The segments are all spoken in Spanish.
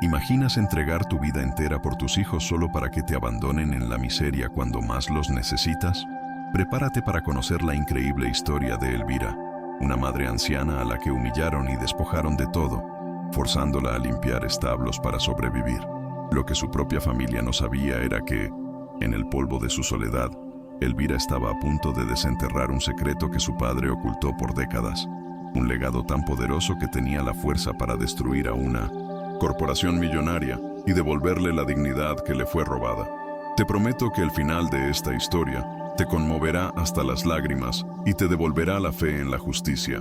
¿Imaginas entregar tu vida entera por tus hijos solo para que te abandonen en la miseria cuando más los necesitas? Prepárate para conocer la increíble historia de Elvira, una madre anciana a la que humillaron y despojaron de todo, forzándola a limpiar establos para sobrevivir. Lo que su propia familia no sabía era que, en el polvo de su soledad, Elvira estaba a punto de desenterrar un secreto que su padre ocultó por décadas, un legado tan poderoso que tenía la fuerza para destruir a una corporación millonaria y devolverle la dignidad que le fue robada. Te prometo que el final de esta historia te conmoverá hasta las lágrimas y te devolverá la fe en la justicia.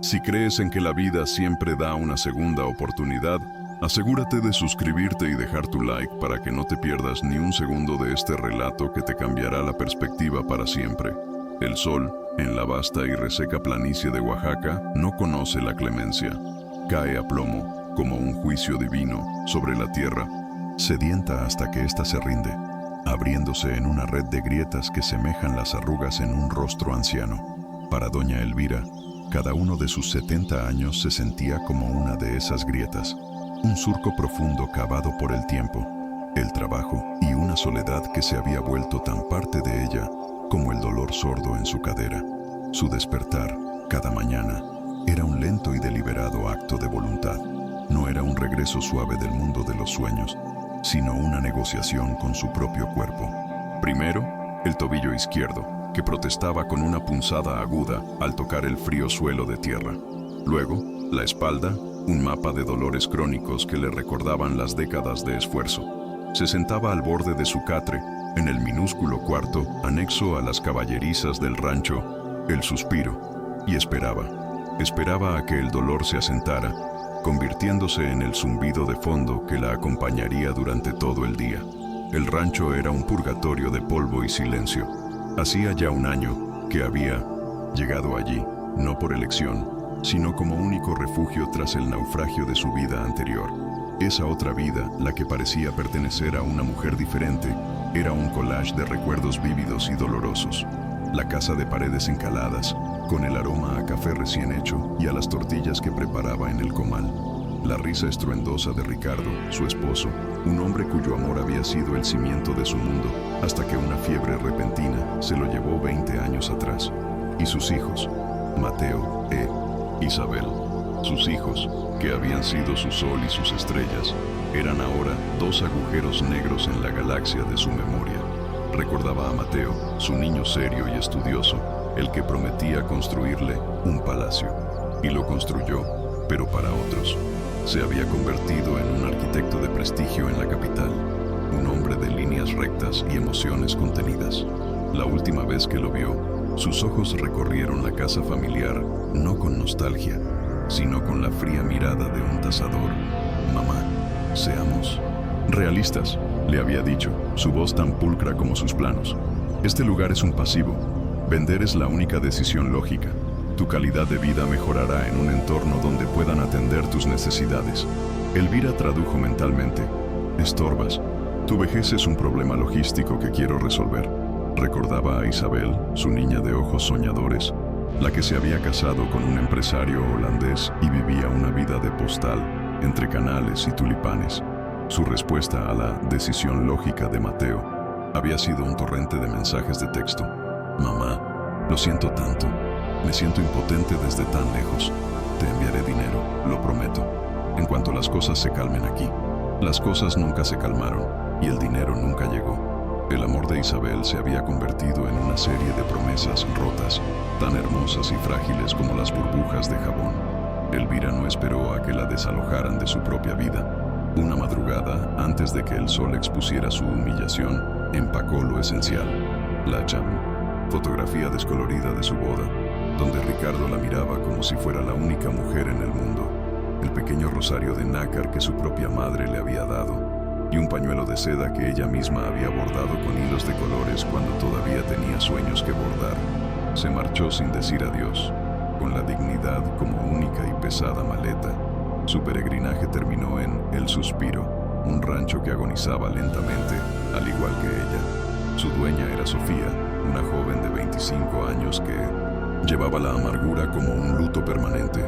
Si crees en que la vida siempre da una segunda oportunidad, asegúrate de suscribirte y dejar tu like para que no te pierdas ni un segundo de este relato que te cambiará la perspectiva para siempre. El sol, en la vasta y reseca planicie de Oaxaca, no conoce la clemencia. Cae a plomo, como un juicio divino, sobre la tierra, sedienta hasta que ésta se rinde, abriéndose en una red de grietas que semejan las arrugas en un rostro anciano. Para doña Elvira, cada uno de sus 70 años se sentía como una de esas grietas, un surco profundo cavado por el tiempo, el trabajo y una soledad que se había vuelto tan parte de ella como el dolor sordo en su cadera. Su despertar, cada mañana, era un lento y deliberado acto de voluntad. No era un regreso suave del mundo de los sueños, sino una negociación con su propio cuerpo. Primero, el tobillo izquierdo, que protestaba con una punzada aguda al tocar el frío suelo de tierra. Luego, la espalda, un mapa de dolores crónicos que le recordaban las décadas de esfuerzo. Se sentaba al borde de su catre, en el minúsculo cuarto anexo a las caballerizas del rancho, el suspiro, y esperaba a que el dolor se asentara, convirtiéndose en el zumbido de fondo que la acompañaría durante todo el día. El rancho era un purgatorio de polvo y silencio. Hacía ya un año que había llegado allí, no por elección, sino como único refugio tras el naufragio de su vida anterior. Esa otra vida, la que parecía pertenecer a una mujer diferente, era un collage de recuerdos vívidos y dolorosos. La casa de paredes encaladas, con el aroma a café recién hecho y a las tortillas que preparaba en el comal. La risa estruendosa de Ricardo, su esposo, un hombre cuyo amor había sido el cimiento de su mundo, hasta que una fiebre repentina se lo llevó 20 años atrás. Y sus hijos, Mateo e Isabel. Sus hijos, que habían sido su sol y sus estrellas, eran ahora dos agujeros negros en la galaxia de su memoria. Recordaba a Mateo, su niño serio y estudioso, el que prometía construirle un palacio. Y lo construyó, pero para otros. Se había convertido en un arquitecto de prestigio en la capital, un hombre de líneas rectas y emociones contenidas. La última vez que lo vio, sus ojos recorrieron la casa familiar, no con nostalgia, sino con la fría mirada de un tasador. «Mamá, seamos realistas», le había dicho, su voz tan pulcra como sus planos. «Este lugar es un pasivo. Vender es la única decisión lógica. Tu calidad de vida mejorará en un entorno donde puedan atender tus necesidades». Elvira tradujo mentalmente: «Estorbas. Tu vejez es un problema logístico que quiero resolver». Recordaba a Isabel, su niña de ojos soñadores, la que se había casado con un empresario holandés y vivía una vida de postal entre canales y tulipanes. Su respuesta a la decisión lógica de Mateo había sido un torrente de mensajes de texto. «Mamá, lo siento tanto. Me siento impotente desde tan lejos. Te enviaré dinero, lo prometo, en cuanto las cosas se calmen aquí». Las cosas nunca se calmaron y el dinero nunca llegó. El amor de Isabel se había convertido en una serie de promesas rotas, tan hermosas y frágiles como las burbujas de jabón. Elvira no esperó a que la desalojaran de su propia vida. Una madrugada, antes de que el sol expusiera su humillación, empacó lo esencial: la fotografía descolorida de su boda, donde Ricardo la miraba como si fuera la única mujer en el mundo, el pequeño rosario de nácar que su propia madre le había dado, y un pañuelo de seda que ella misma había bordado con hilos de colores cuando todavía tenía sueños que bordar. Se marchó sin decir adiós, con la dignidad como única y pesada maleta. Su peregrinaje terminó en El Suspiro, un rancho que agonizaba lentamente, al igual que ella. Su dueña era Sofía, una joven de 25 años que llevaba la amargura como un luto permanente.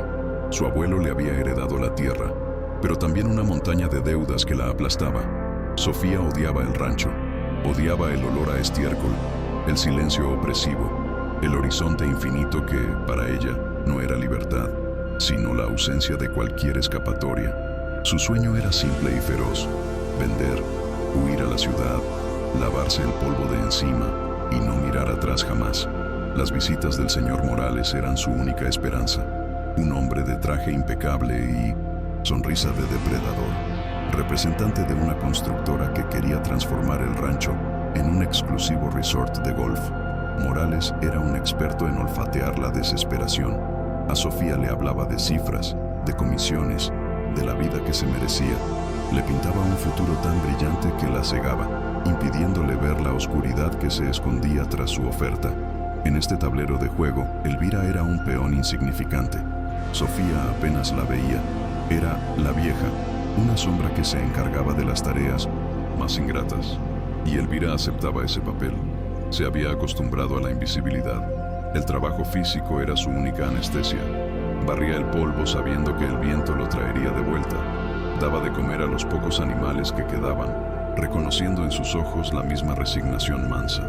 Su abuelo le había heredado la tierra, pero también una montaña de deudas que la aplastaba. Sofía odiaba el rancho, odiaba el olor a estiércol, el silencio opresivo, el horizonte infinito que, para ella, no era libertad, sino la ausencia de cualquier escapatoria. Su sueño era simple y feroz: vender, huir a la ciudad, lavarse el polvo de encima y no mirar atrás jamás. Las visitas del señor Morales eran su única esperanza. Un hombre de traje impecable y sonrisa de depredador, representante de una constructora que quería transformar el rancho en un exclusivo resort de golf. Morales era un experto en olfatear la desesperación. A Sofía le hablaba de cifras, de comisiones, de la vida que se merecía. Le pintaba un futuro tan brillante que la cegaba, impidiéndole ver la oscuridad que se escondía tras su oferta. En este tablero de juego, Elvira era un peón insignificante. Sofía apenas la veía. Era la vieja, una sombra que se encargaba de las tareas más ingratas. Y Elvira aceptaba ese papel. Se había acostumbrado a la invisibilidad. El trabajo físico era su única anestesia. Barría el polvo sabiendo que el viento lo traería de vuelta. Daba de comer a los pocos animales que quedaban, reconociendo en sus ojos la misma resignación mansa.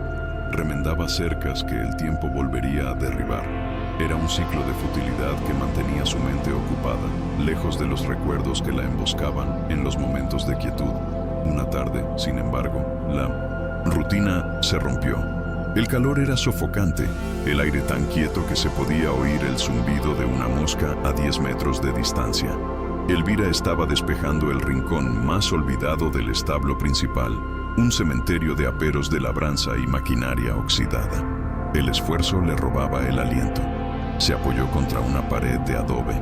Remendaba cercas que el tiempo volvería a derribar. Era un ciclo de futilidad que mantenía su mente ocupada, lejos de los recuerdos que la emboscaban en los momentos de quietud. Una tarde, sin embargo, la rutina se rompió. El calor era sofocante, el aire tan quieto que se podía oír el zumbido de una mosca a 10 metros de distancia. Elvira estaba despejando el rincón más olvidado del establo principal, un cementerio de aperos de labranza y maquinaria oxidada. El esfuerzo le robaba el aliento. Se apoyó contra una pared de adobe,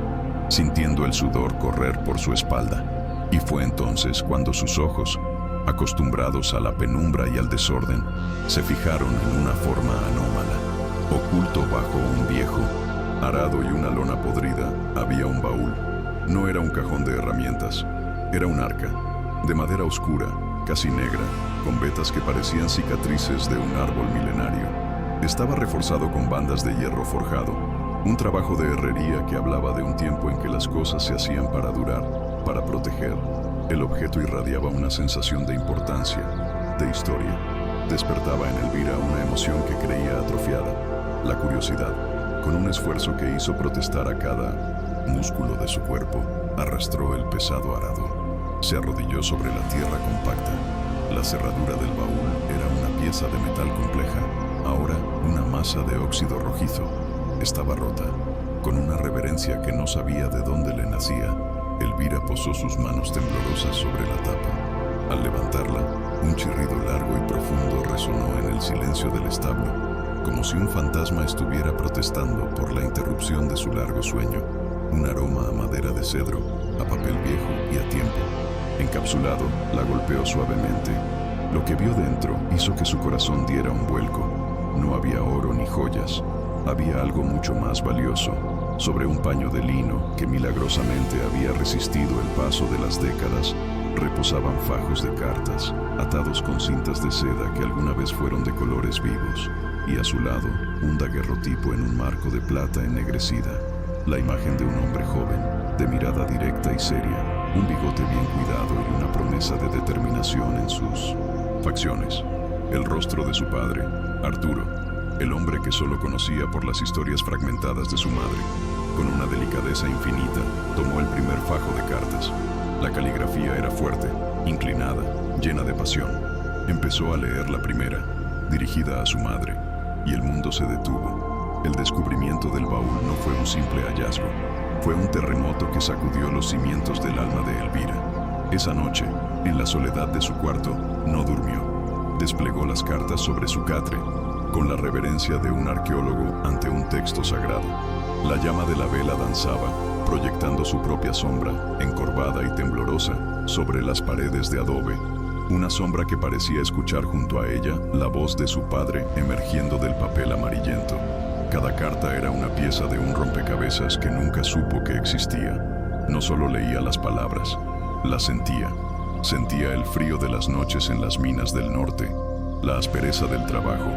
sintiendo el sudor correr por su espalda. Y fue entonces cuando sus ojos, acostumbrados a la penumbra y al desorden, se fijaron en una forma anómala. Oculto bajo un viejo arado y una lona podrida, había un baúl. No era un cajón de herramientas, era un arca, de madera oscura, casi negra, con vetas que parecían cicatrices de un árbol milenario. Estaba reforzado con bandas de hierro forjado, un trabajo de herrería que hablaba de un tiempo en que las cosas se hacían para durar, para proteger. El objeto irradiaba una sensación de importancia, de historia. Despertaba en Elvira una emoción que creía atrofiada, la curiosidad. Con un esfuerzo que hizo protestar a cada músculo de su cuerpo, arrastró el pesado arado. Se arrodilló sobre la tierra compacta. La cerradura del baúl era una pieza de metal compleja, ahora una masa de óxido rojizo. Estaba rota. Con una reverencia que no sabía de dónde le nacía, Elvira posó sus manos temblorosas sobre la tapa. Al levantarla, un chirrido largo y profundo resonó en el silencio del establo, como si un fantasma estuviera protestando por la interrupción de su largo sueño. Un aroma a madera de cedro, a papel viejo y a tiempo. Encapsulado, la golpeó suavemente. Lo que vio dentro hizo que su corazón diera un vuelco. No había oro ni joyas. Había algo mucho más valioso. Sobre un paño de lino que milagrosamente había resistido el paso de las décadas, reposaban fajos de cartas, atados con cintas de seda que alguna vez fueron de colores vivos, y a su lado, un daguerrotipo en un marco de plata ennegrecida. La imagen de un hombre joven, de mirada directa y seria, un bigote bien cuidado y una promesa de determinación en sus facciones. El rostro de su padre, Arturo, el hombre que solo conocía por las historias fragmentadas de su madre. Con una delicadeza infinita, tomó el primer fajo de cartas. La caligrafía era fuerte, inclinada, llena de pasión. Empezó a leer la primera, dirigida a su madre, y el mundo se detuvo. El descubrimiento del baúl no fue un simple hallazgo, fue un terremoto que sacudió los cimientos del alma de Elvira. Esa noche, en la soledad de su cuarto, no durmió. Desplegó las cartas sobre su catre, con la reverencia de un arqueólogo ante un texto sagrado. La llama de la vela danzaba, proyectando su propia sombra, encorvada y temblorosa, sobre las paredes de adobe. Una sombra que parecía escuchar junto a ella la voz de su padre emergiendo del papel amarillento. Cada carta era una pieza de un rompecabezas que nunca supo que existía. No solo leía las palabras, las sentía. Sentía el frío de las noches en las minas del norte, la aspereza del trabajo,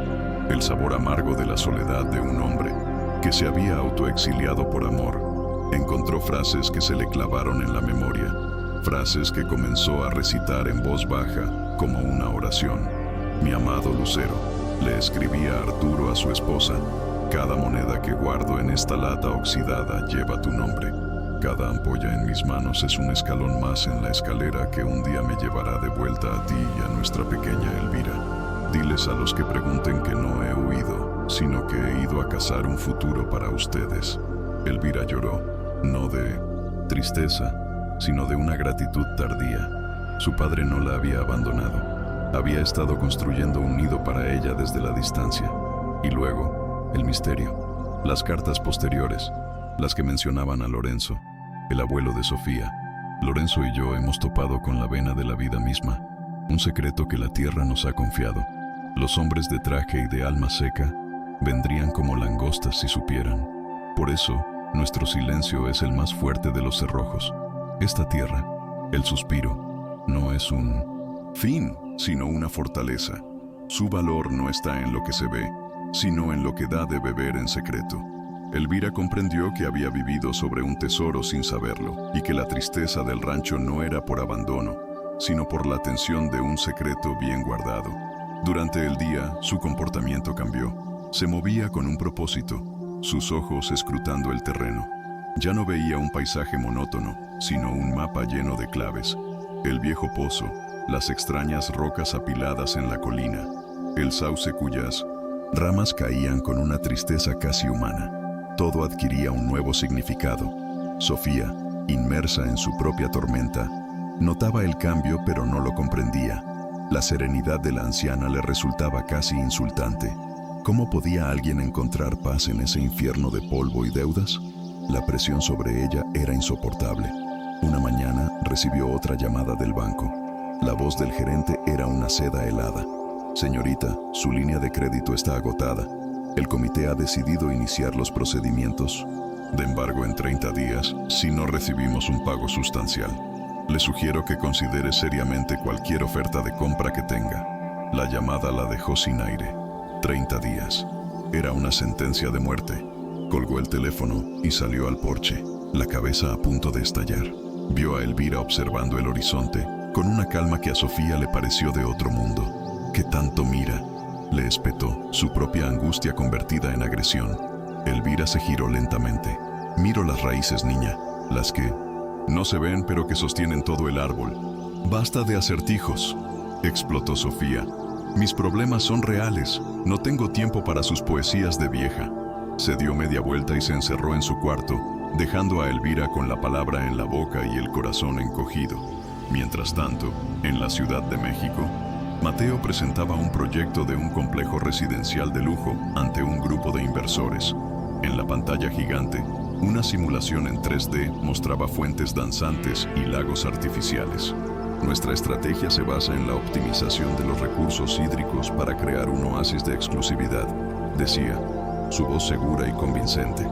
el sabor amargo de la soledad de un hombre que se había autoexiliado por amor. Encontró frases que se le clavaron en la memoria. frases que comenzó a recitar en voz baja, como una oración. Mi amado Lucero, le escribía Arturo a su esposa, cada moneda que guardo en esta lata oxidada lleva tu nombre. Cada ampolla en mis manos es un escalón más en la escalera que un día me llevará de vuelta a ti y a nuestra pequeña Elvira. Diles a los que pregunten que no he huido, sino que he ido a cazar un futuro para ustedes. Elvira lloró, no de tristeza, sino de una gratitud tardía. Su padre no la había abandonado. Había estado construyendo un nido para ella desde la distancia. Y luego, el misterio. Las cartas posteriores, las que mencionaban a Lorenzo, el abuelo de Sofía. Lorenzo y yo hemos topado con la vena de la vida misma, un secreto que la tierra nos ha confiado. Los hombres de traje y de alma seca vendrían como langostas si supieran. Por eso, nuestro silencio es el más fuerte de los cerrojos. Esta tierra, el suspiro, no es un fin, sino una fortaleza. Su valor no está en lo que se ve, sino en lo que da de beber en secreto. Elvira comprendió que había vivido sobre un tesoro sin saberlo, y que la tristeza del rancho no era por abandono, sino por la tensión de un secreto bien guardado. Durante el día, su comportamiento cambió. Se movía con un propósito, sus ojos escrutando el terreno. Ya no veía un paisaje monótono, sino un mapa lleno de claves. El viejo pozo, las extrañas rocas apiladas en la colina, el sauce cuyas ramas caían con una tristeza casi humana. Todo adquiría un nuevo significado. Sofía, inmersa en su propia tormenta, notaba el cambio pero no lo comprendía. La serenidad de la anciana le resultaba casi insultante. ¿Cómo podía alguien encontrar paz en ese infierno de polvo y deudas? La presión sobre ella era insoportable. Una mañana recibió otra llamada del banco. La voz del gerente era una seda helada. Señorita, su línea de crédito está agotada. El comité ha decidido iniciar los procedimientos de embargo en 30 días si no recibimos un pago sustancial. Le sugiero que considere seriamente cualquier oferta de compra que tenga. La llamada la dejó sin aire. 30 días. Era una sentencia de muerte. Colgó el teléfono y salió al porche, la cabeza a punto de estallar. Vio a Elvira observando el horizonte con una calma que a Sofía le pareció de otro mundo. ¿Qué tanto mira?, le espetó, su propia angustia convertida en agresión. Elvira se giró lentamente. Miro las raíces, niña, las que no se ven pero que sostienen todo el árbol. Basta de acertijos, explotó Sofía. Mis problemas son reales, no tengo tiempo para sus poesías de vieja. Se dio media vuelta y se encerró en su cuarto, dejando a Elvira con la palabra en la boca y el corazón encogido. Mientras tanto, en la Ciudad de México, Mateo presentaba un proyecto de un complejo residencial de lujo ante un grupo de inversores. En la pantalla gigante, una simulación en 3D mostraba fuentes danzantes y lagos artificiales. Nuestra estrategia se basa en la optimización de los recursos hídricos para crear un oasis de exclusividad, decía, su voz segura y convincente.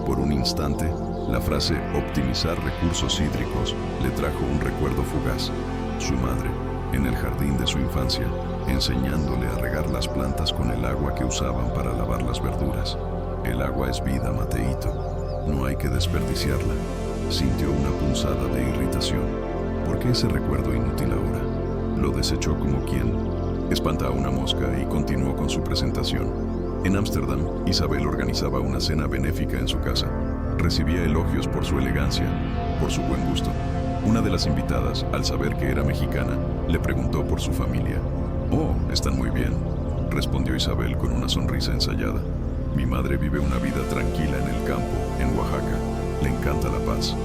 Por un instante, la frase optimizar recursos hídricos le trajo un recuerdo fugaz. Su madre, en el jardín de su infancia, enseñándole a regar las plantas con el agua que usaban para lavar las verduras. El agua es vida, Mateito. No hay que desperdiciarla. Sintió una punzada de irritación. ¿Por qué ese recuerdo inútil ahora? Lo desechó como quien espanta a una mosca y continuó con su presentación. En Ámsterdam, Isabel organizaba una cena benéfica en su casa. Recibía elogios por su elegancia, por su buen gusto. Una de las invitadas, al saber que era mexicana, le preguntó por su familia. «Oh, están muy bien», respondió Isabel con una sonrisa ensayada. «Mi madre vive una vida tranquila en el campo, en Oaxaca. Le encanta la paz».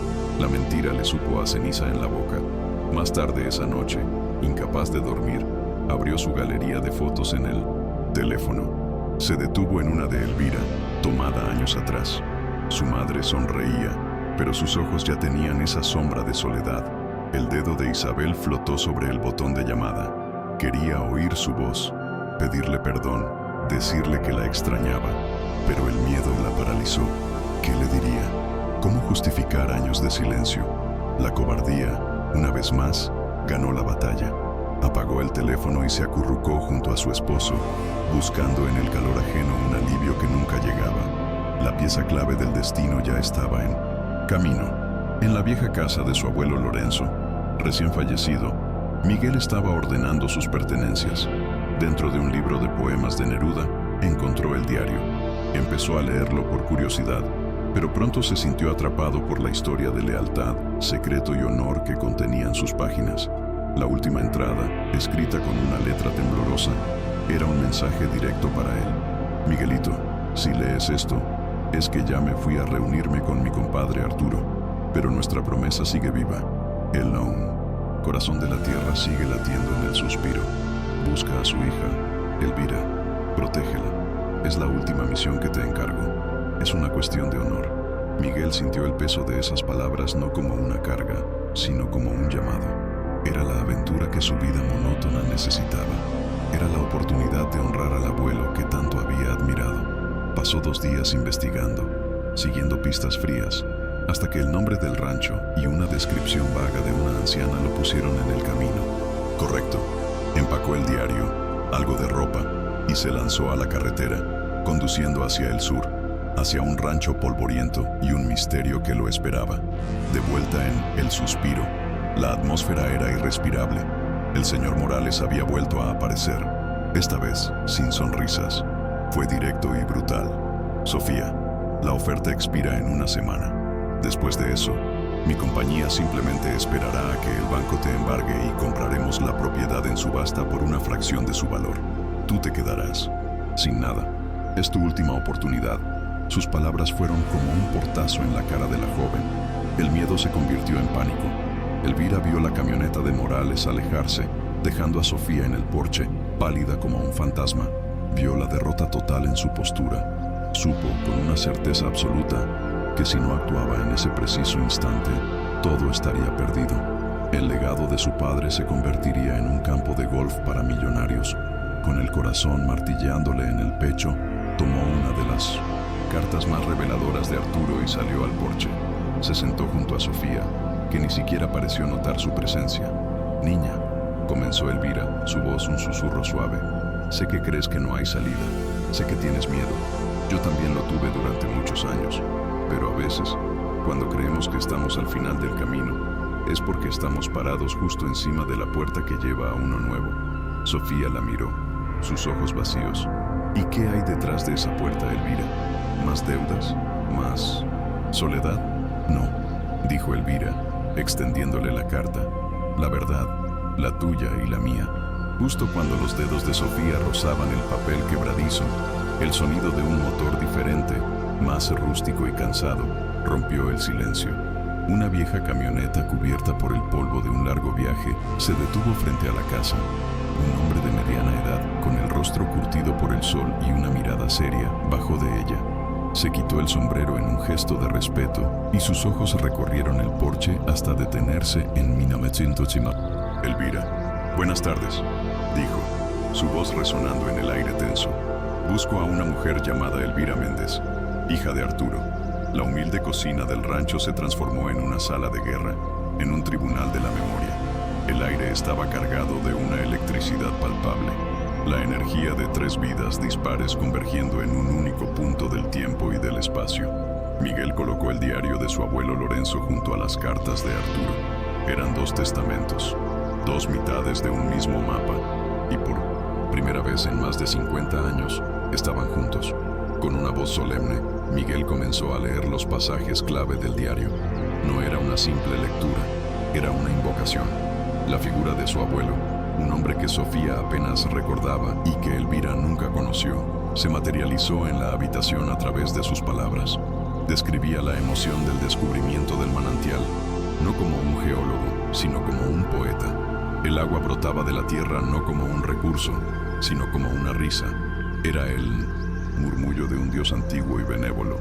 La mentira le supo a ceniza en la boca. Más tarde esa noche, incapaz de dormir, abrió su galería de fotos en el teléfono. Se detuvo en una de Elvira, tomada años atrás. Su madre sonreía, pero sus ojos ya tenían esa sombra de soledad. El dedo de Isabel flotó sobre el botón de llamada. Quería oír su voz, pedirle perdón, decirle que la extrañaba, pero el miedo la paralizó. ¿Qué le diría? ¿Cómo justificar años de silencio? La cobardía, una vez más, ganó la batalla. Apagó el teléfono y se acurrucó junto a su esposo, buscando en el calor ajeno un alivio que nunca llegaba. La pieza clave del destino ya estaba en camino. En la vieja casa de su abuelo Lorenzo, recién fallecido, Miguel estaba ordenando sus pertenencias. Dentro de un libro de poemas de Neruda, encontró el diario. Empezó a leerlo por curiosidad, pero pronto se sintió atrapado por la historia de lealtad, secreto y honor que contenían sus páginas. La última entrada, escrita con una letra temblorosa, era un mensaje directo para él. Miguelito, si lees esto, es que ya me fui a reunirme con mi compadre Arturo, pero nuestra promesa sigue viva. El Noun, corazón de la tierra, sigue latiendo en el suspiro. Busca a su hija, Elvira, protégela. Es la última misión que te encargo. Es una cuestión de honor. Miguel sintió el peso de esas palabras no como una carga, sino como un llamado. Era la aventura que su vida monótona necesitaba. Era la oportunidad de honrar al abuelo que tanto había admirado. Pasó 2 días investigando, siguiendo pistas frías, hasta que el nombre del rancho y una descripción vaga de una anciana lo pusieron en el camino. Correcto. Empacó el diario, algo de ropa, y se lanzó a la carretera, conduciendo hacia el sur, hacia un rancho polvoriento y un misterio que lo esperaba. De vuelta en El Suspiro, la atmósfera era irrespirable. El señor Morales había vuelto a aparecer, esta vez sin sonrisas. Fue directo y brutal. Sofía, la oferta expira en 1 semana. Después de eso, mi compañía simplemente esperará a que el banco te embargue y compraremos la propiedad en subasta por una fracción de su valor. Tú te quedarás sin nada. Es tu última oportunidad. Sus palabras fueron como un portazo en la cara de la joven. El miedo se convirtió en pánico. Elvira vio la camioneta de Morales alejarse, dejando a Sofía en el porche, pálida como un fantasma. Vio la derrota total en su postura. Supo con una certeza absoluta que si no actuaba en ese preciso instante, todo estaría perdido. El legado de su padre se convertiría en un campo de golf para millonarios. Con el corazón martilleándole en el pecho, tomó una de las cartas más reveladoras de Arturo y salió al porche. Se sentó junto a Sofía, que ni siquiera pareció notar su presencia. «Niña», comenzó Elvira, su voz un susurro suave. «Sé que crees que no hay salida. Sé que tienes miedo. Yo también lo tuve durante muchos años. Pero a veces, cuando creemos que estamos al final del camino, es porque estamos parados justo encima de la puerta que lleva a uno nuevo». Sofía la miró, sus ojos vacíos. «¿Y qué hay detrás de esa puerta, Elvira? ¿Más deudas? ¿Más soledad?» «No», dijo Elvira, extendiéndole la carta. «La verdad, la tuya y la mía». Justo cuando los dedos de Sofía rozaban el papel quebradizo, el sonido de un motor diferente, más rústico y cansado, rompió el silencio. Una vieja camioneta cubierta por el polvo de un largo viaje se detuvo frente a la casa. Un hombre de mediana edad, con el rostro curtido por el sol y una mirada seria, bajó de ella. Se quitó el sombrero en un gesto de respeto y sus ojos recorrieron el porche hasta detenerse en Minametzintochima. «Elvira, buenas tardes», dijo, su voz resonando en el aire tenso. «Busco a una mujer llamada Elvira Méndez, hija de Arturo». La humilde cocina del rancho se transformó en una sala de guerra, en un tribunal de la memoria. El aire estaba cargado de una electricidad palpable, la energía de 3 vidas dispares convergiendo en un único punto del tiempo y del espacio. Miguel colocó el diario de su abuelo Lorenzo junto a las cartas de Arturo. Eran 2 testamentos, 2 mitades de un mismo mapa, y por primera vez en más de 50 años estaban juntos. Con una voz solemne, Miguel comenzó a leer los pasajes clave del diario. No era una simple lectura, era una invocación. La figura de su abuelo, un hombre que Sofía apenas recordaba y que Elvira nunca conoció, se materializó en la habitación a través de sus palabras. Describía la emoción del descubrimiento del manantial, no como un geólogo, sino como un poeta. El agua brotaba de la tierra no como un recurso, sino como una risa. Era el murmullo de un dios antiguo y benévolo.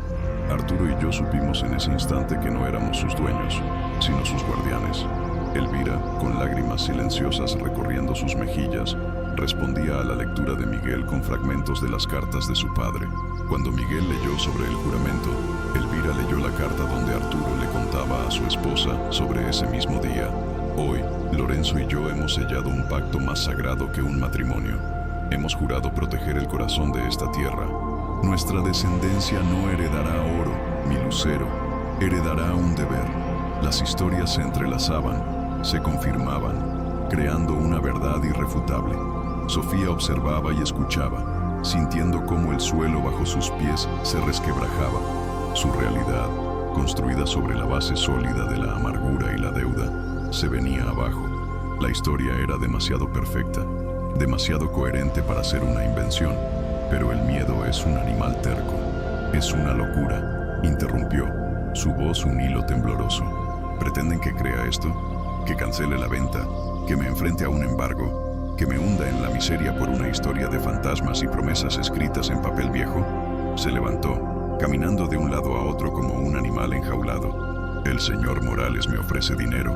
Arturo y yo supimos en ese instante que no éramos sus dueños, sino sus guardianes. Elvira, con lágrimas silenciosas recorriendo sus mejillas, respondía a la lectura de Miguel con fragmentos de las cartas de su padre. Cuando Miguel leyó sobre el juramento, Elvira leyó la carta donde Arturo le contaba a su esposa sobre ese mismo día. Hoy, Lorenzo y yo hemos sellado un pacto más sagrado que un matrimonio. Hemos jurado proteger el corazón de esta tierra. Nuestra descendencia no heredará oro, mi lucero, heredará un deber. Las historias se entrelazaban, se confirmaban, creando una verdad irrefutable. Sofía observaba y escuchaba, sintiendo cómo el suelo bajo sus pies se resquebrajaba. Su realidad, construida sobre la base sólida de la amargura y la deuda, se venía abajo. La historia era demasiado perfecta, demasiado coherente para ser una invención, pero el miedo es un animal terco. Es una locura, interrumpió, su voz un hilo tembloroso. ¿Pretenden que crea esto? ¿Que cancele la venta? ¿Que me enfrente a un embargo? ¿Que me hunda en la miseria por una historia de fantasmas y promesas escritas en papel viejo? Se levantó, caminando de un lado a otro como un animal enjaulado. El señor Morales me ofrece dinero.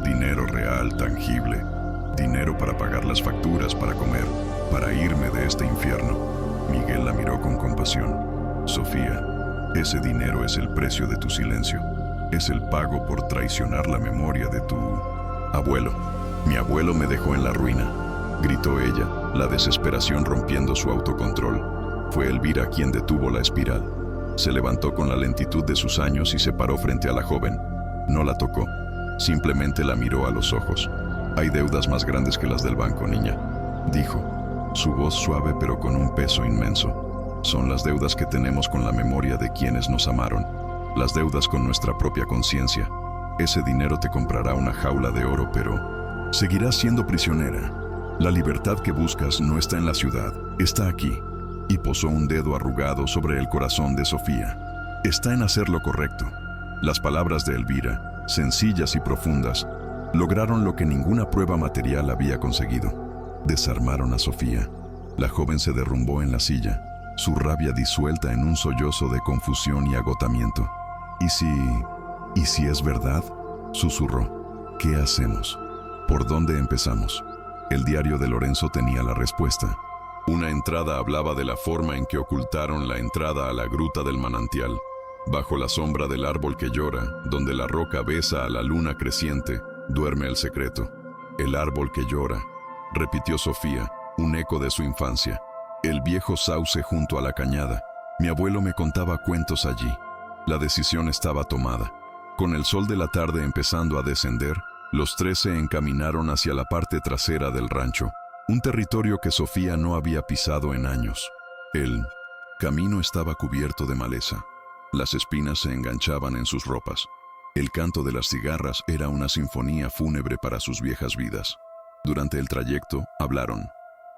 Dinero real, tangible. Dinero para pagar las facturas, para comer, para irme de este infierno. Miguel la miró con compasión. Sofía, ese dinero es el precio de tu silencio. Es el pago por traicionar la memoria de tu abuelo. Mi abuelo me dejó en la ruina, gritó ella, la desesperación rompiendo su autocontrol. Fue Elvira quien detuvo la espiral. Se levantó con la lentitud de sus años y se paró frente a la joven. No la tocó, simplemente la miró a los ojos. Hay deudas más grandes que las del banco, niña, dijo, su voz suave pero con un peso inmenso. Son las deudas que tenemos con la memoria de quienes nos amaron, las deudas con nuestra propia conciencia. Ese dinero te comprará una jaula de oro, pero seguirás siendo prisionera. La libertad que buscas no está en la ciudad, está aquí. Y posó un dedo arrugado sobre el corazón de Sofía. Está en hacer lo correcto. Las palabras de Elvira, sencillas y profundas, lograron lo que ninguna prueba material había conseguido. Desarmaron a Sofía. La joven se derrumbó en la silla, su rabia disuelta en un sollozo de confusión y agotamiento. ¿Y si es verdad?, susurró. ¿Qué hacemos? ¿Por dónde empezamos? El diario de Lorenzo tenía la respuesta. Una entrada hablaba de la forma en que ocultaron la entrada a la gruta del manantial. Bajo la sombra del árbol que llora, donde la roca besa a la luna creciente, duerme el secreto. El árbol que llora, repitió Sofía, un eco de su infancia. El viejo sauce junto a la cañada. Mi abuelo me contaba cuentos allí. La decisión estaba tomada. Con el sol de la tarde empezando a descender, los tres se encaminaron hacia la parte trasera del rancho, un territorio que Sofía no había pisado en años. El camino estaba cubierto de maleza. Las espinas se enganchaban en sus ropas. El canto de las cigarras era una sinfonía fúnebre para sus viejas vidas. Durante el trayecto, hablaron.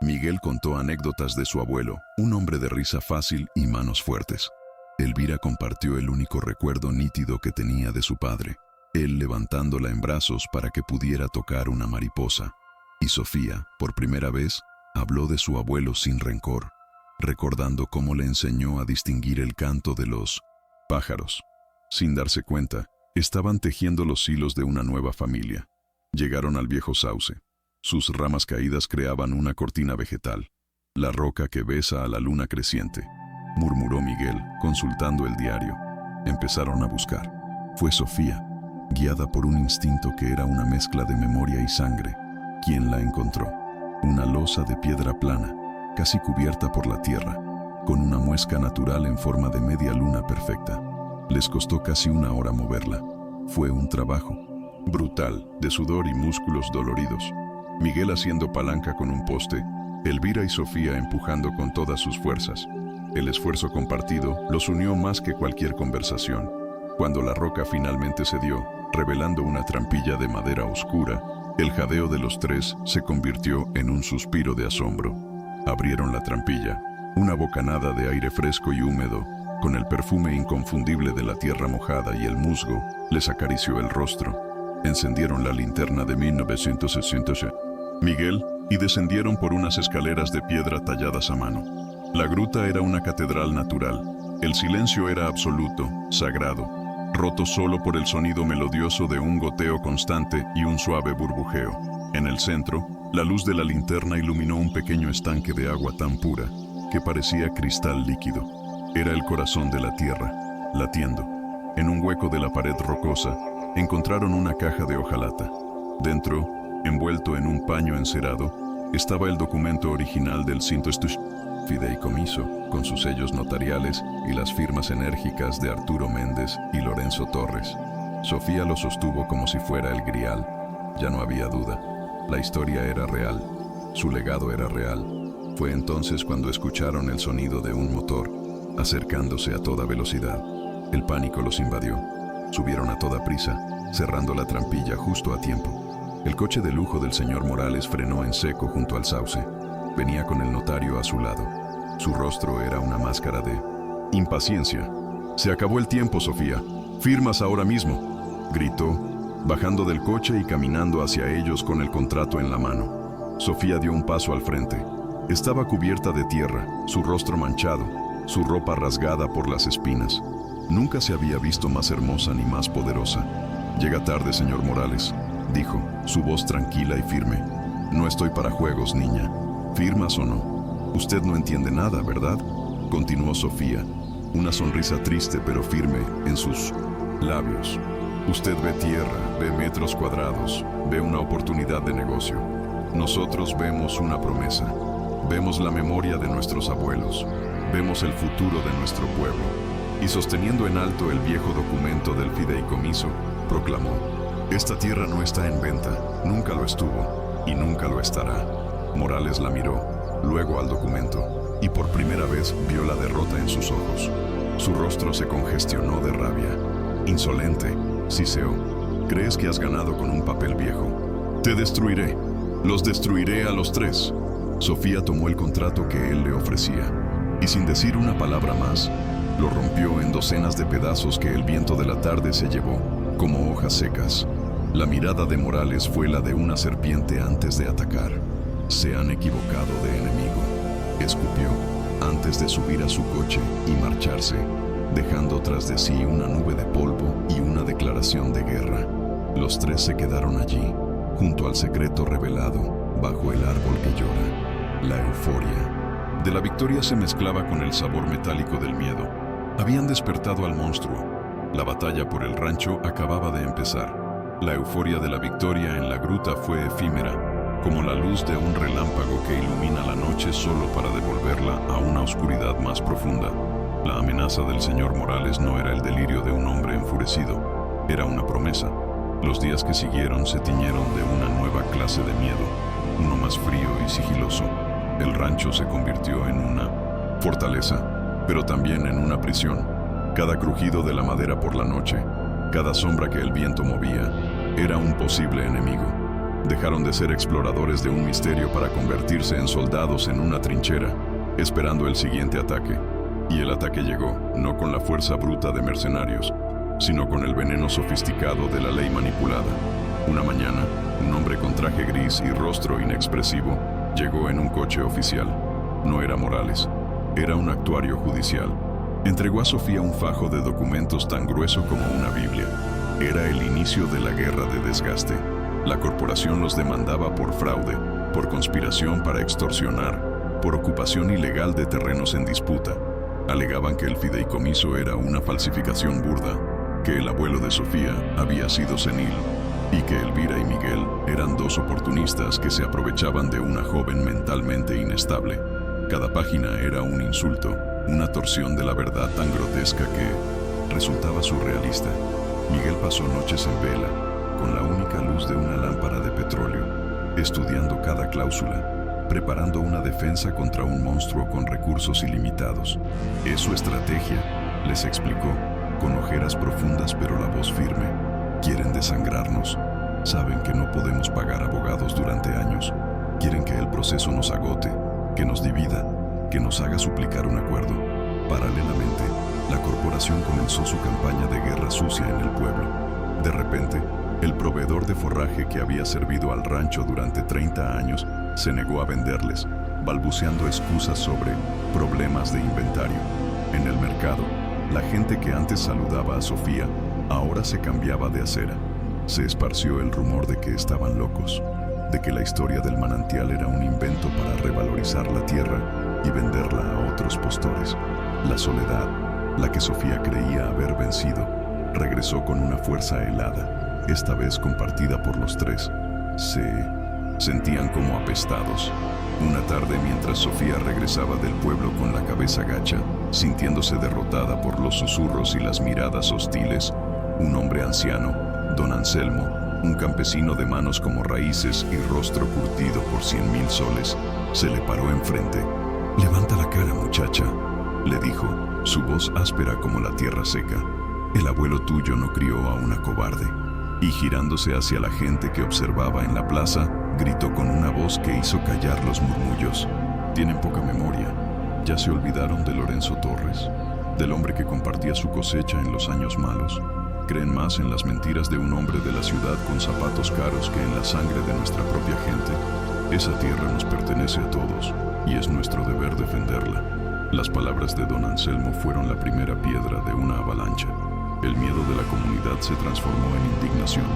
Miguel contó anécdotas de su abuelo, un hombre de risa fácil y manos fuertes. Elvira compartió el único recuerdo nítido que tenía de su padre, él levantándola en brazos para que pudiera tocar una mariposa. Y Sofía, por primera vez, habló de su abuelo sin rencor, recordando cómo le enseñó a distinguir el canto de los pájaros. Sin darse cuenta, estaban tejiendo los hilos de una nueva familia. Llegaron al viejo sauce. Sus ramas caídas creaban una cortina vegetal, la roca que besa a la luna creciente, murmuró Miguel, consultando el diario. Empezaron a buscar. Fue Sofía, guiada por un instinto que era una mezcla de memoria y sangre, quien la encontró. Una losa de piedra plana, casi cubierta por la tierra, con una muesca natural en forma de media luna perfecta. Les costó casi una hora moverla. Fue un trabajo brutal, de sudor y músculos doloridos. Miguel haciendo palanca con un poste, Elvira y Sofía empujando con todas sus fuerzas. El esfuerzo compartido los unió más que cualquier conversación. Cuando la roca finalmente cedió, revelando una trampilla de madera oscura, el jadeo de los tres se convirtió en un suspiro de asombro. Abrieron la trampilla. Una bocanada de aire fresco y húmedo, con el perfume inconfundible de la tierra mojada y el musgo, les acarició el rostro. Encendieron la linterna de 1966. Miguel, y descendieron por unas escaleras de piedra talladas a mano. La gruta era una catedral natural. El silencio era absoluto, sagrado, roto solo por el sonido melodioso de un goteo constante y un suave burbujeo. En el centro, la luz de la linterna iluminó un pequeño estanque de agua tan pura que parecía cristal líquido. Era el corazón de la tierra, latiendo. En un hueco de la pared rocosa, encontraron una caja de hojalata. Dentro, envuelto en un paño encerado, estaba el documento original del Cinto Fideicomiso, con sus sellos notariales y las firmas enérgicas de Arturo Méndez y Lorenzo Torres. Sofía lo sostuvo como si fuera el grial, Ya no había duda. La historia era real. Su legado era real. Fue entonces cuando escucharon el sonido de un motor, acercándose a toda velocidad. El pánico los invadió. Subieron a toda prisa, cerrando la trampilla justo a tiempo. El coche de lujo del señor Morales frenó en seco junto al sauce. Venía con el notario a su lado. Su rostro era una máscara de impaciencia. «Se acabó el tiempo, Sofía. Firmas ahora mismo», gritó, bajando del coche y caminando hacia ellos con el contrato en la mano. Sofía dio un paso al frente. Estaba cubierta de tierra, su rostro manchado, su ropa rasgada por las espinas. Nunca se había visto más hermosa ni más poderosa. «Llega tarde, señor Morales», dijo, su voz tranquila y firme. «No estoy para juegos, niña. ¿Firmas o no? Usted no entiende nada, ¿verdad?», continuó Sofía, una sonrisa triste pero firme en sus labios. «Usted ve tierra, ve metros cuadrados, ve una oportunidad de negocio. Nosotros vemos una promesa. Vemos la memoria de nuestros abuelos. Vemos el futuro de nuestro pueblo». Y sosteniendo en alto el viejo documento del fideicomiso, proclamó: «Esta tierra no está en venta, nunca lo estuvo y nunca lo estará». Morales la miró, luego al documento, y por primera vez vio la derrota en sus ojos. Su rostro se congestionó de rabia. «Insolente», siseó, «¿crees que has ganado con un papel viejo? Te destruiré. Los destruiré a los tres». Sofía tomó el contrato que él le ofrecía, y sin decir una palabra más, lo rompió en docenas de pedazos que el viento de la tarde se llevó, como hojas secas. La mirada de Morales fue la de una serpiente antes de atacar. «Se han equivocado de enemigo», escupió, antes de subir a su coche y marcharse, dejando tras de sí una nube de polvo y una declaración de guerra. Los tres se quedaron allí, junto al secreto revelado, bajo el árbol que llora. La euforia de la victoria se mezclaba con el sabor metálico del miedo. Habían despertado al monstruo. La batalla por el rancho acababa de empezar. La euforia de la victoria en la gruta fue efímera, como la luz de un relámpago que ilumina la noche solo para devolverla a una oscuridad más profunda. La amenaza del señor Morales no era el delirio de un hombre enfurecido, era una promesa. Los días que siguieron se tiñeron de una nueva clase de miedo, uno más frío y sigiloso. El rancho se convirtió en una fortaleza, pero también en una prisión. Cada crujido de la madera por la noche, cada sombra que el viento movía, era un posible enemigo. Dejaron de ser exploradores de un misterio para convertirse en soldados en una trinchera, esperando el siguiente ataque. Y el ataque llegó, no con la fuerza bruta de mercenarios, sino con el veneno sofisticado de la ley manipulada. Una mañana, un hombre con traje gris y rostro inexpresivo llegó en un coche oficial. No era Morales, era un actuario judicial. Entregó a Sofía un fajo de documentos tan grueso como una Biblia. Era el inicio de la guerra de desgaste. La corporación los demandaba por fraude, por conspiración para extorsionar, por ocupación ilegal de terrenos en disputa. Alegaban que el fideicomiso era una falsificación burda, que el abuelo de Sofía había sido senil y que Elvira y Miguel eran dos oportunistas que se aprovechaban de una joven mentalmente inestable. Cada página era un insulto, una torsión de la verdad tan grotesca que resultaba surrealista. Miguel pasó noches en vela, con la única luz de una lámpara de petróleo, estudiando cada cláusula, preparando una defensa contra un monstruo con recursos ilimitados. «Es su estrategia», les explicó, con ojeras profundas pero la voz firme. «Quieren desangrarnos. Saben que no podemos pagar abogados durante años. Quieren que el proceso nos agote, que nos divida, que nos haga suplicar un acuerdo». Paralelamente, la corporación comenzó su campaña de guerra sucia en el pueblo. De repente, el proveedor de forraje que había servido al rancho durante 30 años se negó a venderles, balbuceando excusas sobre problemas de inventario. En el mercado, la gente que antes saludaba a Sofía ahora se cambiaba de acera. Se esparció el rumor de que estaban locos, de que la historia del manantial era un invento para revalorizar la tierra y venderla a otros postores. La soledad, la que Sofía creía haber vencido, regresó con una fuerza helada, esta vez compartida por los tres. Se sentían como apestados. Una tarde, mientras Sofía regresaba del pueblo con la cabeza gacha, sintiéndose derrotada por los susurros y las miradas hostiles, un hombre anciano, don Anselmo, Un campesino de manos como raíces y rostro curtido por 100,000 soles se le paró enfrente. «Levanta la cara, muchacha», le dijo, su voz áspera como la tierra seca. «El abuelo tuyo no crió a una cobarde». Y girándose hacia la gente que observaba en la plaza, gritó con una voz que hizo callar los murmullos. «Tienen poca memoria. Ya se olvidaron de Lorenzo Torres, del hombre que compartía su cosecha en los años malos. Creen más en las mentiras de un hombre de la ciudad con zapatos caros que en la sangre de nuestra propia gente. Esa tierra nos pertenece a todos y es nuestro deber defenderla». Las palabras de don Anselmo fueron la primera piedra de una avalancha. El miedo de la comunidad se transformó en indignación.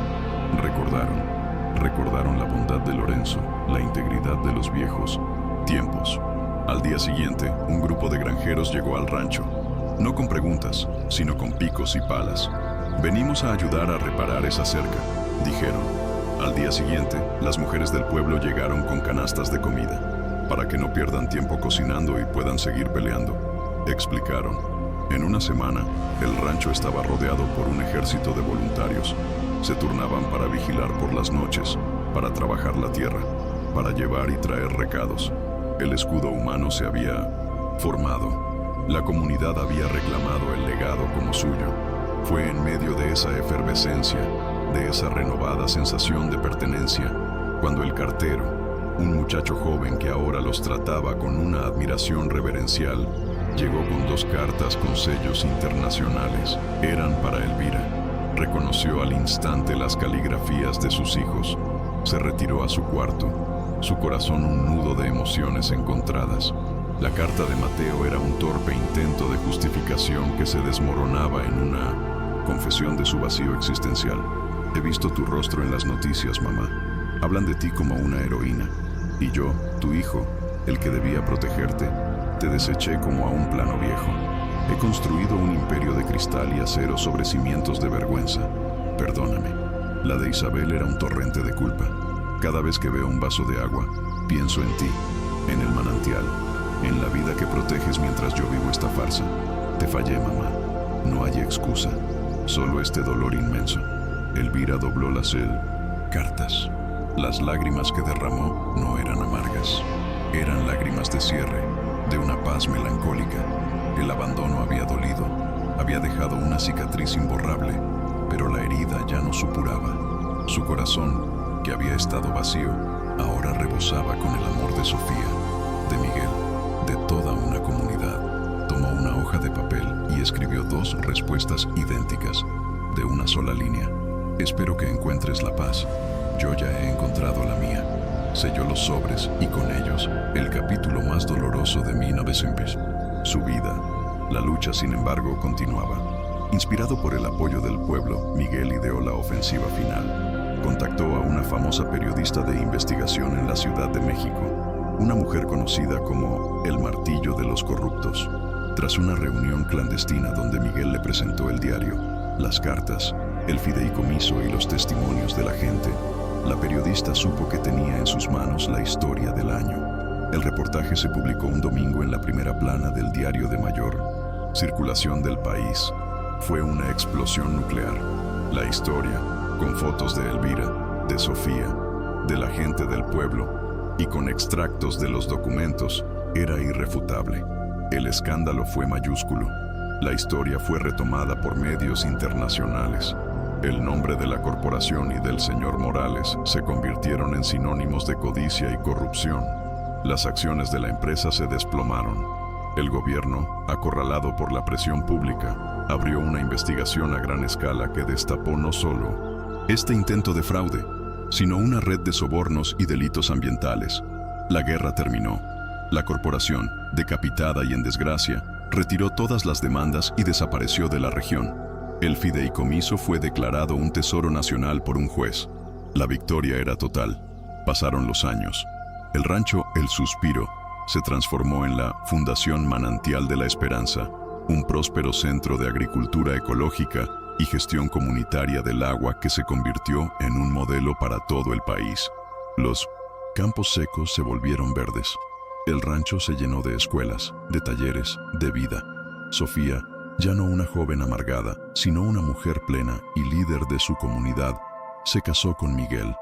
Recordaron la bondad de Lorenzo, la integridad de los viejos tiempos. Al día siguiente, un grupo de granjeros llegó al rancho, no con preguntas, sino con picos y palas. «Venimos a ayudar a reparar esa cerca», dijeron. Al día siguiente, las mujeres del pueblo llegaron con canastas de comida, para que no pierdan tiempo cocinando y puedan seguir peleando, explicaron. En una semana, el rancho estaba rodeado por un ejército de voluntarios. Se turnaban para vigilar por las noches, para trabajar la tierra, para llevar y traer recados. El escudo humano se había formado. La comunidad había reclamado el legado como suyo. Fue en medio de esa efervescencia, de esa renovada sensación de pertenencia, cuando el cartero, un muchacho joven que ahora los trataba con una admiración reverencial, llegó con 2 cartas con sellos internacionales. Eran para Elvira. Reconoció al instante las caligrafías de sus hijos. Se retiró a su cuarto, su corazón un nudo de emociones encontradas. La carta de Mateo era un torpe intento de justificación que se desmoronaba en una confesión de su vacío existencial. «He visto tu rostro en las noticias, mamá. Hablan de ti como una heroína. Y yo, tu hijo, el que debía protegerte, te deseché como a un plano viejo. He construido un imperio de cristal y acero sobre cimientos de vergüenza. Perdóname». La de Isabel era un torrente de culpa. «Cada vez que veo un vaso de agua, pienso en ti, en el manantial, en la vida que proteges mientras yo vivo esta farsa. Te fallé, mamá. No hay excusa, solo este dolor inmenso». Elvira dobló las cartas. Las lágrimas que derramó no eran amargas. Eran lágrimas de cierre, de una paz melancólica. El abandono había dolido, había dejado una cicatriz imborrable, pero la herida ya no supuraba. Su corazón, que había estado vacío, ahora rebosaba con el amor de Sofía, de Miguel, de toda una comunidad. Tomó una hoja de papel y escribió 2 respuestas idénticas, de una sola línea. «Espero que encuentres la paz. Yo ya he encontrado la mía». Selló los sobres y con ellos el capítulo más doloroso de 1900. Su vida. La lucha, sin embargo, continuaba. Inspirado por el apoyo del pueblo, Miguel ideó la ofensiva final. Contactó a una famosa periodista de investigación en la Ciudad de México, una mujer conocida como el Martillo de los Corruptos. Tras una reunión clandestina donde Miguel le presentó el diario, las cartas, el fideicomiso y los testimonios de la gente, la periodista supo que tenía en sus manos la historia del año. El reportaje se publicó un domingo en la primera plana del diario de mayor circulación del país. Fue una explosión nuclear. La historia, con fotos de Elvira, de Sofía, de la gente del pueblo y con extractos de los documentos, era irrefutable. El escándalo fue mayúsculo. La historia fue retomada por medios internacionales. El nombre de la corporación y del señor Morales se convirtieron en sinónimos de codicia y corrupción. Las acciones de la empresa se desplomaron. El gobierno, acorralado por la presión pública, abrió una investigación a gran escala que destapó no solo este intento de fraude, sino una red de sobornos y delitos ambientales. La guerra terminó. La corporación, decapitada y en desgracia, retiró todas las demandas y desapareció de la región. El fideicomiso fue declarado un tesoro nacional por un juez. La victoria era total. Pasaron los años. El rancho El Suspiro se transformó en la Fundación Manantial de la Esperanza, un próspero centro de agricultura ecológica y gestión comunitaria del agua que se convirtió en un modelo para todo el país. Los campos secos se volvieron verdes. El rancho se llenó de escuelas, de talleres, de vida. Sofía, ya no una joven amargada, sino una mujer plena y líder de su comunidad, Se casó con Miguel.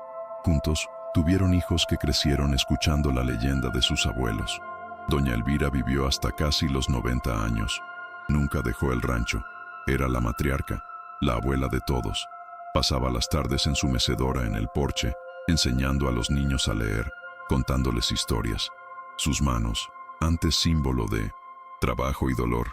Juntos, tuvieron hijos que crecieron escuchando la leyenda de sus abuelos. Doña Elvira vivió hasta casi los 90 años. Nunca dejó el rancho. Era la matriarca, la abuela de todos. Pasaba las tardes en su mecedora en el porche, enseñando a los niños a leer, contándoles historias. Sus manos, antes símbolo de trabajo y dolor,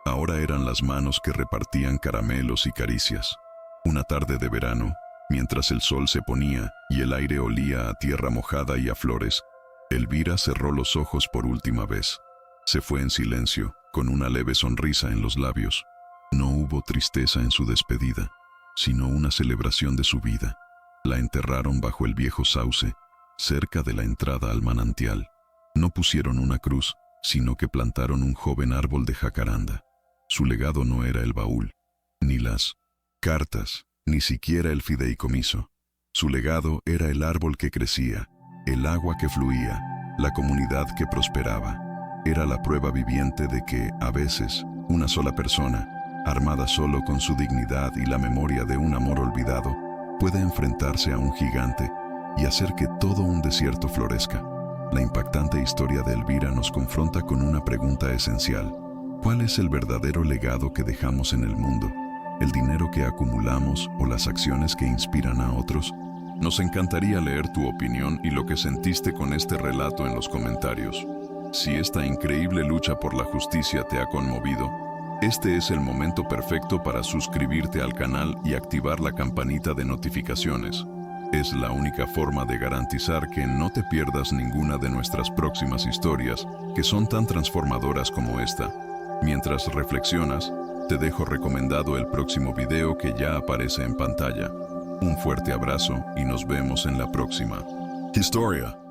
ahora eran las manos que repartían caramelos y caricias. Una tarde de verano, mientras el sol se ponía y el aire olía a tierra mojada y a flores, Elvira cerró los ojos por última vez. Se fue en silencio, con una leve sonrisa en los labios. No hubo tristeza en su despedida, sino una celebración de su vida. La enterraron bajo el viejo sauce, cerca de la entrada al manantial. No pusieron una cruz, sino que plantaron un joven árbol de jacaranda. Su legado no era el baúl, ni las cartas, ni siquiera el fideicomiso. Su legado era el árbol que crecía, el agua que fluía, la comunidad que prosperaba. Era la prueba viviente de que, a veces, una sola persona, armada solo con su dignidad y la memoria de un amor olvidado, puede enfrentarse a un gigante y hacer que todo un desierto florezca. La impactante historia de Elvira nos confronta con una pregunta esencial. ¿Cuál es el verdadero legado que dejamos en el mundo? ¿El dinero que acumulamos o las acciones que inspiran a otros? Nos encantaría leer tu opinión y lo que sentiste con este relato en los comentarios. Si esta increíble lucha por la justicia te ha conmovido, este es el momento perfecto para suscribirte al canal y activar la campanita de notificaciones. Es la única forma de garantizar que no te pierdas ninguna de nuestras próximas historias, que son tan transformadoras como esta. Mientras reflexionas, te dejo recomendado el próximo video que ya aparece en pantalla. Un fuerte abrazo y nos vemos en la próxima historia.